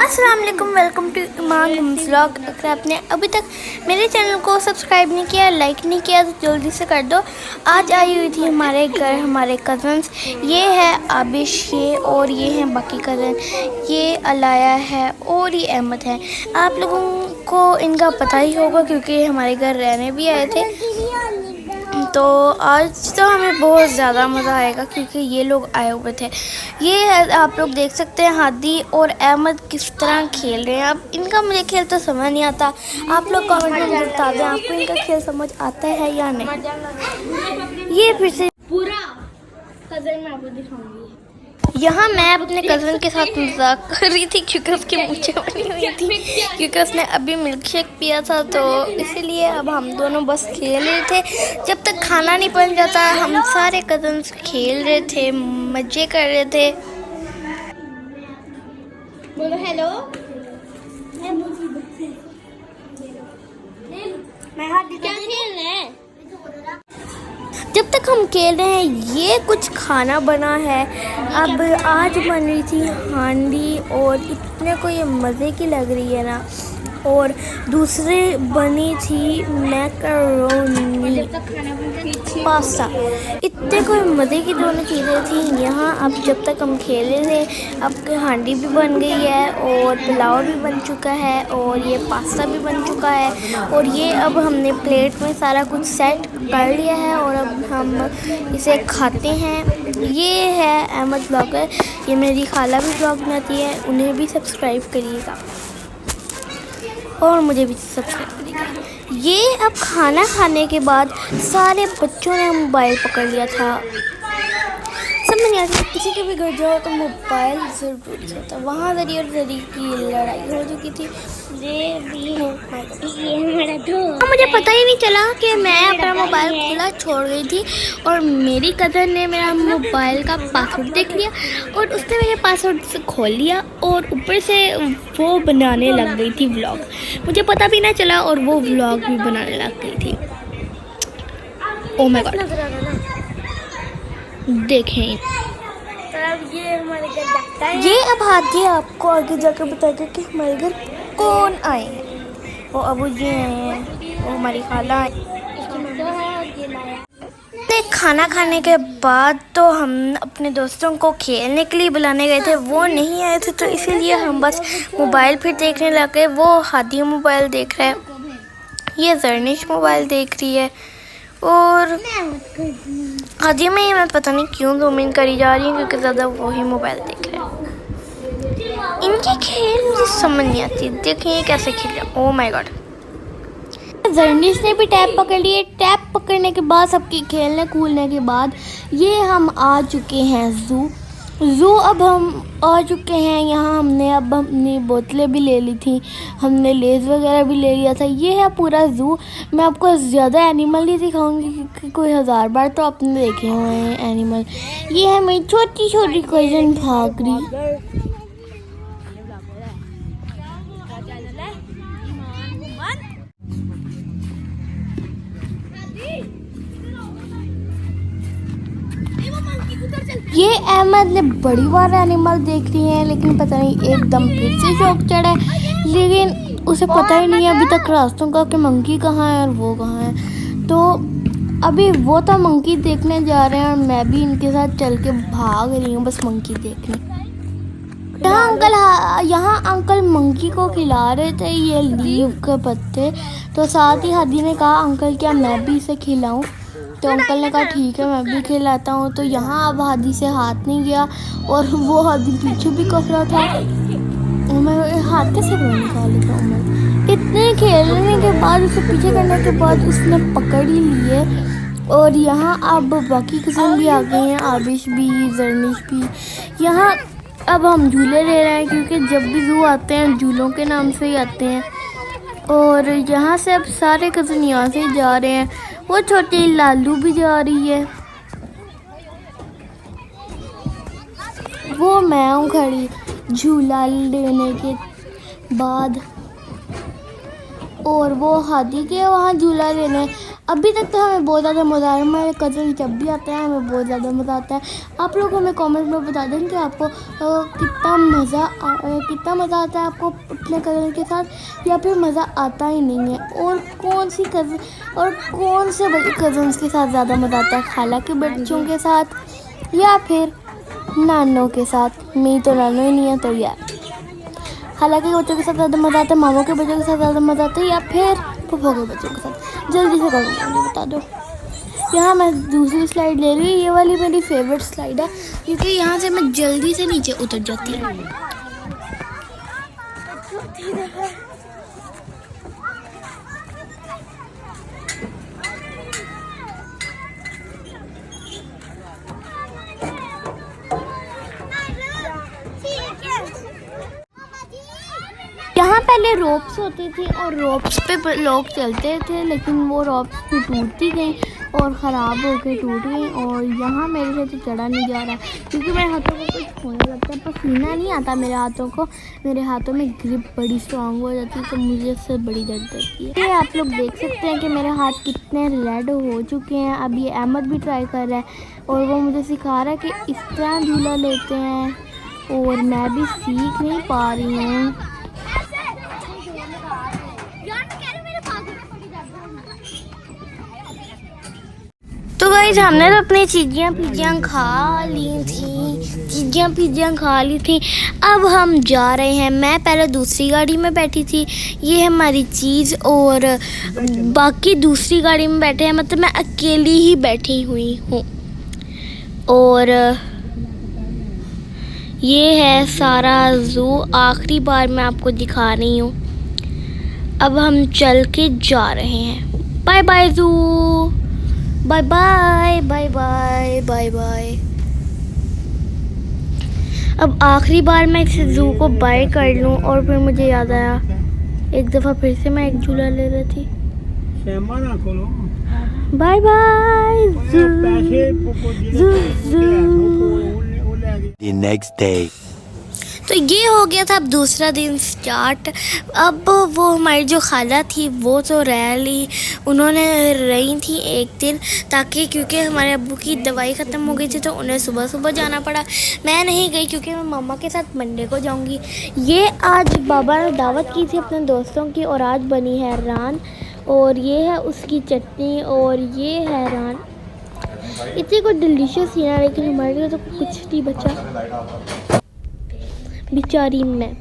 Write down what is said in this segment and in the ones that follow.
अस्सलाम वालेकुम, welcome to Iman homes vlog. अगर आपने अभी तक मेरे चैनल को सब्सक्राइब नहीं किया, लाइक नहीं किया तो जल्दी से कर दो। आज आई हुई थी हमारे घर हमारे कज़न्स। ये है आबिश, ये और ये हैं बाकी कज़न, ये अलाया है और ये अहमद है। आप लोगों को इनका पता ही होगा क्योंकि हमारे घर रहने भी आए थे। तो आज तो हमें बहुत ज़्यादा मज़ा आएगा क्योंकि ये लोग आए हुए थे। ये आप लोग देख सकते हैं हादी और अहमद किस तरह खेल रहे हैं। अब इनका मुझे खेल तो समझ नहीं आता। आप लोग कमेंट में बता दें आपको इनका खेल समझ आता है या नहीं। ये फिर से पूरा कज़न मैं आपको दिखाऊंगी। यहाँ मैं अपने कज़न के साथ मजाक कर रही थी क्योंकि उसकी मूंछें बनी हुई थी, क्योंकि उसने अभी मिल्क शेक पिया था, तो इसीलिए अब हम दोनों बस खेल रहे थे। जब तक खाना नहीं बन जाता हम सारे कज़न्स खेल रहे थे, मज़े कर रहे थे। बोलो हेलो। क्या खेल रहे हैं? जब तक हम खेल रहे हैं ये कुछ खाना बना है। अब आज बन रही थी हांडी और इतने को ये मज़े की लग रही है ना। और दूसरे बनी थी मैकरोनी पास्ता। इतने कोई मज़े की दोनों चीज़ें थी यहाँ। अब जब तक हम खेल रहे थे अब हांडी भी बन गई है और पुलाव भी बन चुका है और ये पास्ता भी बन चुका है। और ये अब हमने प्लेट में सारा कुछ सेट कर लिया है और अब हम इसे खाते हैं। ये है अहमद ब्लॉगर, ये मेरी खाला भी ब्लॉग में आती है, उन्हें भी सब्सक्राइब करिएगा और मुझे भी सब्सक्राइब करिएगा। ये अब खाना खाने के बाद सारे बच्चों ने मोबाइल पकड़ लिया था। समझ नहीं आता किसी के भी घर जाओ तो मोबाइल ज़रूर होता। वहाँ जरी और जरी की लड़ाई हो चुकी थी। ये भी है मुझे पता ही नहीं चला कि मैं अपना मोबाइल खुला छोड़ गई थी और मेरी कज़न ने मेरा मोबाइल का पासवर्ड देख लिया और उसने मेरे पासवर्ड से खोल लिया और ऊपर से वो बनाने लग गई थी व्लॉग। मुझे पता भी ना चला और वो व्लॉग भी बनाने लग गई थी। ओह माय गॉड, देखें ये हमारे घर जाता है। ये अब हाथी आपको आगे जाकर बताएगा कि हमारे घर कौन आए हैं। वो अबू जी हैं, वो हमारी खाला है। खाना खाने के बाद तो हम अपने दोस्तों को खेलने के लिए बुलाने गए थे, वो नहीं आए थे तो इसीलिए हम बस मोबाइल फिर देखने लग गए। वो हादी मोबाइल देख रहा है, ये जरनिश मोबाइल देख रही है और हादी में ही मैं पता नहीं क्यों ज़ूम इन करी जा रही हूँ क्योंकि ज़्यादा वही मोबाइल देख रहे हैं। इनके खेल मुझे समझ नहीं आती। देखिए कैसे खेल रहे हैं। ओह माय गॉड, जर्निश ने भी टैब पकड़ लिए। टैब पकड़ने के बाद सबकी खेलने कूदने के बाद ये हम आ चुके हैं ज़ू। अब हम आ चुके हैं यहाँ। हमने अब अपनी बोतलें भी ले ली थी, हमने लेज़ वगैरह भी ले लिया था। ये है पूरा ज़ू। मैं आपको ज़्यादा एनिमल नहीं दिखाऊंगी क्योंकि कोई 1000 बार तो आपने देखे हुए हैं एनिमल। ये है मेरी छोटी छोटी कज़न भागरी। ये अहमद ने बड़ी बार एनिमल देख रही है लेकिन पता नहीं एकदम फिर से शौक चढ़ा है, लेकिन उसे पता ही नहीं है अभी तक रास्तों का कि मंकी कहाँ है और वो कहाँ है। तो अभी वो तो मंकी देखने जा रहे हैं और मैं भी इनके साथ चल के भाग रही हूँ बस मंकी देखने। यहाँ अंकल मंकी को खिला रहे थे ये लीव के पत्ते, तो साथ ही हादी ने कहा अंकल क्या मैं भी इसे खिलाऊँ, तो अंकल ने कहा ठीक है मैं भी खिलाता हूँ। तो यहाँ अब हादी से हाथ नहीं गया और वो हादी पीछे भी कर रहा था। मैं हाथ कैसे निकालेगा उमर। इतने खेलने के बाद उसे पीछे करने के बाद उसने पकड़ ही लिए। और यहाँ अब बाकी किस्म भी आ गए हैं, आबिश भी जरनिश भी। यहाँ अब हम झूले ले रहे हैं क्योंकि जब भी ज़ू आते हैं झूलों के नाम से ही आते हैं। और यहाँ से अब सारे कज़न यहाँ से ही जा रहे हैं। वो छोटी लालू भी जा रही है, वो मैं हूँ खड़ी झूला लेने के बाद। और वो हादी के वहाँ झूला लेने अभी तक तो हमें बहुत ज़्यादा मज़ा आया। हमारे कज़न जब भी आते हैं हमें बहुत ज़्यादा मज़ा आता है। आप लोग हमें कमेंट में बता दें कि आपको कितना मज़ा आता है आपको अपने कज़न के साथ, या फिर मज़ा आता ही नहीं है। और कौन से बड़े कज़न्स के साथ ज़्यादा मज़ा आता है, खाला के बच्चों के साथ या फिर नानों के साथ। मेरी तो नानो ही नहीं है, तो यार खाला के बच्चों के साथ ज़्यादा मज़ा आता है, मामों के बच्चों के साथ ज़्यादा मज़ा आता है, या फिर फूफो के बच्चों के साथ। जल्दी से कमेंट मुझे बता दो। यहाँ मैं दूसरी स्लाइड ले रही हूँ। ये वाली मेरी फेवरेट स्लाइड है क्योंकि यहाँ से मैं जल्दी से नीचे उतर जाती हूँ। यहाँ पहले रोप्स होती थी और रोप्स पे लोग चलते थे, लेकिन वो रोप्स भी टूटती गई और ख़राब होकर टूट गई। और यहाँ मेरे से तो चढ़ा नहीं जा रहा क्योंकि मेरे हाथों को कुछ होने लगता है, पसीना नहीं आता मेरे हाथों को, मेरे हाथों में ग्रिप बड़ी स्ट्रांग हो जाती है, तो मुझे इससे बड़ी दर्द होती है। ये आप लोग देख सकते हैं कि मेरे हाथ कितने रेड हो चुके हैं। अब ये अहमद भी ट्राई कर रहा है और वो मुझे सिखा रहा है कि इस तरह झूला लेते हैं, और मैं भी सीख नहीं पा रही हूँ। तो गाइस हमने तो अपनी चीज़ियाँ खा ली थी। अब हम जा रहे हैं। मैं पहले दूसरी गाड़ी में बैठी थी, ये है हमारी चीज़, और बाकी दूसरी गाड़ी में बैठे हैं, मतलब मैं अकेली ही बैठी हुई हूँ। और ये है सारा ज़ू, आखिरी बार मैं आपको दिखा रही हूँ। अब हम चल के जा रहे हैं। Bye bye zoo, bye bye bye bye bye bye. अब आखिरी बार मैं इस ज़ू को बाय कर लूँ। और फिर मुझे याद आया एक दफ़ा फिर से मैं एक झूला ले रही थी। Bye bye zoo The next day. तो ये हो गया था अब दूसरा दिन स्टार्ट। अब वो हमारी जो खाला थी वो तो रह ली, उन्होंने रही थी एक दिन, ताकि क्योंकि हमारे अब्बू की दवाई ख़त्म हो गई थी तो उन्हें सुबह सुबह जाना पड़ा। मैं नहीं गई क्योंकि मैं मामा के साथ मंडे को जाऊंगी। ये आज बाबा ने दावत की थी अपने दोस्तों की, और आज बनी है रान, और ये है उसकी चटनी, और ये है रान। इतनी कोई डिलीशियस ही है, लेकिन हमारे लिए तो कुछ नहीं बचा, बेचारी मैं।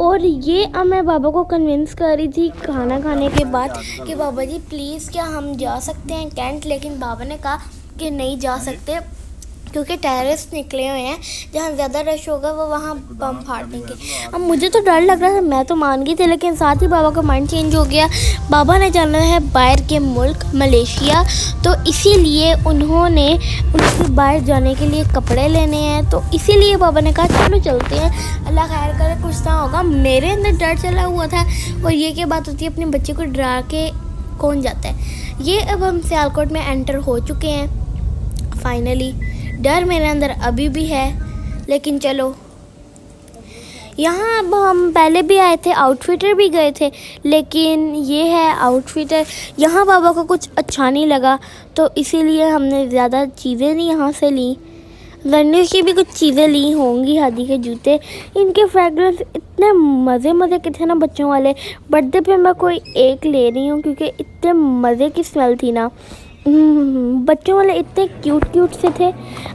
और ये अब मैं बाबा को कन्विंस कर रही थी खाना खाने के बाद कि बाबा जी प्लीज़ क्या हम जा सकते हैं कैंट, लेकिन बाबा ने कहा कि नहीं जा सकते क्योंकि टेररिस्ट निकले हुए हैं, जहाँ ज़्यादा रश होगा वो वहाँ बम फाड़ देंगे। अब मुझे तो डर लग रहा था, मैं तो मान गई थी, लेकिन साथ ही बाबा का माइंड चेंज हो गया। बाबा ने जाना है बाहर के मुल्क मलेशिया, तो इसीलिए उन्होंने उनसे बाहर जाने के लिए कपड़े लेने हैं, तो इसीलिए बाबा ने कहा चलो चलते हैं, अल्लाह खैर करे कुछ ना होगा। मेरे अंदर डर चला हुआ था, और ये क्या बात होती है अपने बच्चे को डरा के कौन जाता है। ये अब हम सियालकोट में एंटर हो चुके हैं फाइनली। डर मेरे अंदर अभी भी है, लेकिन चलो। यहाँ अब हम पहले भी आए थे, आउटफिटर भी गए थे, लेकिन ये है आउटफिटर। यहाँ बाबा को कुछ अच्छा नहीं लगा, तो इसीलिए हमने ज़्यादा चीज़ें नहीं यहाँ से ली। रणनीश की भी कुछ चीज़ें ली होंगी, हादी के जूते, इनके फ्रेगरेंस इतने मज़े के थे ना बच्चों वाले। बर्थडे पे मैं कोई एक ले रही हूँ क्योंकि इतने मज़े की स्मेल थी ना, बच्चों वाले इतने क्यूट से थे।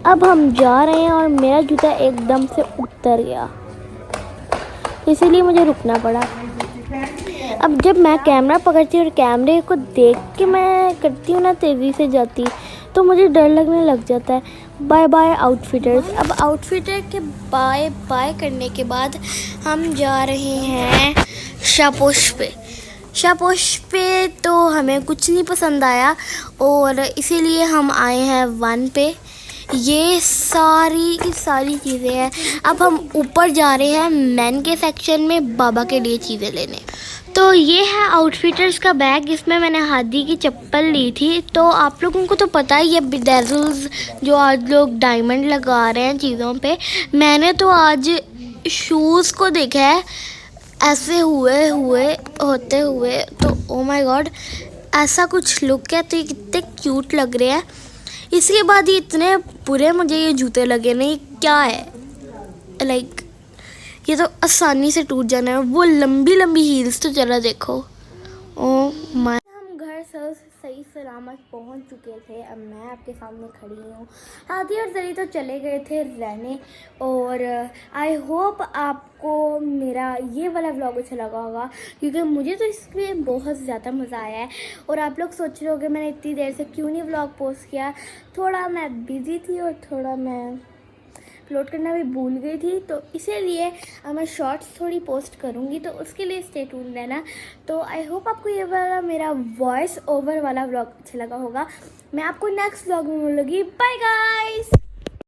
अब हम जा रहे हैं और मेरा जूता एकदम से उतर गया, इसीलिए मुझे रुकना पड़ा। अब जब मैं कैमरा पकड़ती हूँ और कैमरे को देख के मैं करती हूँ ना तेज़ी से जाती, तो मुझे डर लगने लग जाता है। Bye bye outfitters. अब आउटफिटर के बाय बाय करने के बाद हम जा रहे हैं शापोश पे। शापोश पे तो हमें कुछ नहीं पसंद आया, और इसीलिए हम आए हैं वन पे। ये सारी की सारी चीज़ें हैं। अब हम ऊपर जा रहे हैं मेन के सेक्शन में बाबा के लिए चीज़ें लेने। तो ये है आउटफिटर्स का बैग, इसमें मैंने हादी की चप्पल ली थी। तो आप लोगों को तो पता ही है बेडेजल्स जो आज लोग डायमंड लगा रहे हैं चीज़ों पे, मैंने तो आज शूज़ को देखा है ऐसे होते हुए, तो ओ माय गॉड ऐसा कुछ लुक है, तो ये कितने क्यूट लग रहे हैं। इसके बाद ये इतने बुरे मुझे ये जूते लगे नहीं, क्या है लाइक ये तो आसानी से टूट जाना है। वो लंबी लंबी हील्स तो जरा देखो, ओ माय। हम घर सही सलामत पहुंच चुके थे। अब मैं आपके सामने खड़ी हूँ। हाथी और जरी तो चले गए थे रहने, और आई होप आपको मेरा ये वाला व्लॉग अच्छा लगा होगा, क्योंकि मुझे तो इसमें बहुत ज़्यादा मज़ा आया है। और आप लोग सोच रहे होंगे मैंने इतनी देर से क्यों नहीं व्लॉग पोस्ट किया। थोड़ा मैं बिज़ी थी और थोड़ा मैं अपलोड करना भी भूल गई थी, तो इसीलिए मैं शॉर्ट्स थोड़ी पोस्ट करूँगी, तो उसके लिए स्टे ट्यून रहना। तो आई होप आपको ये वाला मेरा वॉइस ओवर वाला व्लॉग अच्छा लगा होगा। मैं आपको नेक्स्ट व्लॉग में मिलूँगी। Bye guys.